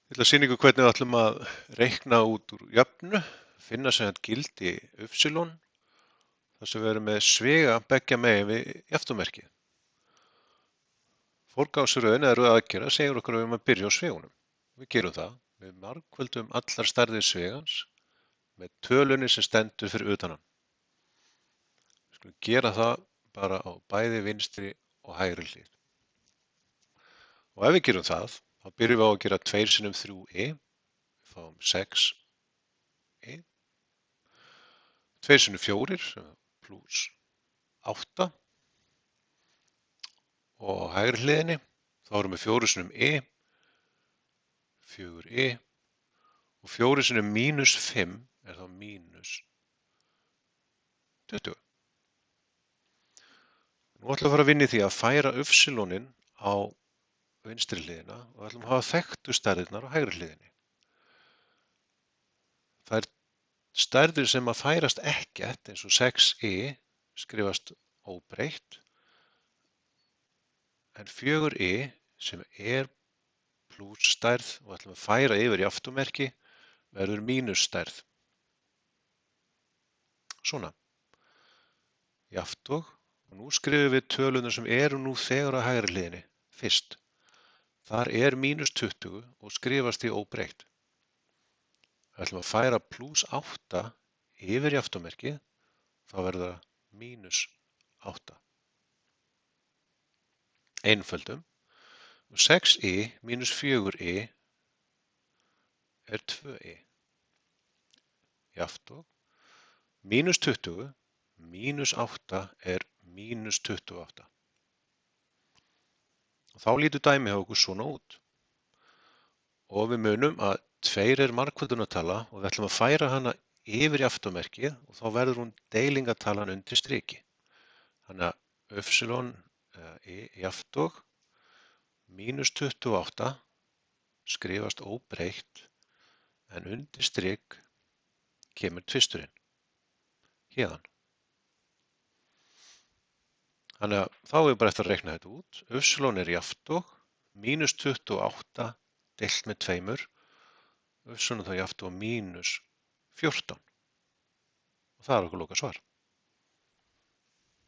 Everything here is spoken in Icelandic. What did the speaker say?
Ég ætla að sýna ykkur hvernig við ætlum að reikna út úr jöfnu, finna sem þetta gildi upsilon, þar sem við erum með svega beggja megin við jafntumerkið. Forgangsröðin eða röð aðgerða segir okkur að við erum að byrja á svegunum. Við gerum það, við margföldum allar stærðir svegans með tölunni sem stendur fyrir utan hann. Við skulum gera það bara á bæði vinstri og hægri hlið. Og ef við gerum það, þá byrjum við á að gera 2 sinnum 3i, við fáum 6i, 2 sinnum 4 pluss 8 og á hægri hliðinni þá erum við 4 sinnum i, 4i og 4 sinnum mínus 5 er þá mínus 20. Nú ætlum við að fara að vinna í því að færa upsilonin á vinstri hliðina og ætlum að hafa þekktu stærðirnar á hægri hliðinni. Það er stærðir sem að færast ekkert eins og 6i skrifast óbreytt en 4i sem er plús stærð og ætlum að færa yfir í afturmerki verður mínus stærð. Svona. Jafnt og nú skrifum við tölurnar sem eru nú þegar á hægri hliðinni fyrst. Þar er mínus 20 og skrifast því óbreytt. Við ætlum að færa plús 8 yfir í afturmerkið, þá verður það mínus 8. Einföldum. 6i mínus 4i er 2i. Jafnt og mínus 20 mínus 8 er mínus 28. Og þá lítur dæmi hjá okkur svona út. Og við munum að 2 er margföldunartala og við ætlum að færa hana yfir í afturmerkið og þá verður hún deilingartalan undir striki. Þannig að upsilon jafnt og mínus 28 skrifast óbreytt en undir strik kemur tvisturinn. Héðan. Þannig að þá er bara eftir að reikna þetta út. Upsilon er jafnt og mínus 28 deilt með 2. Upsilon er þá jafnt og mínus 14. Og það er okkur loka svar.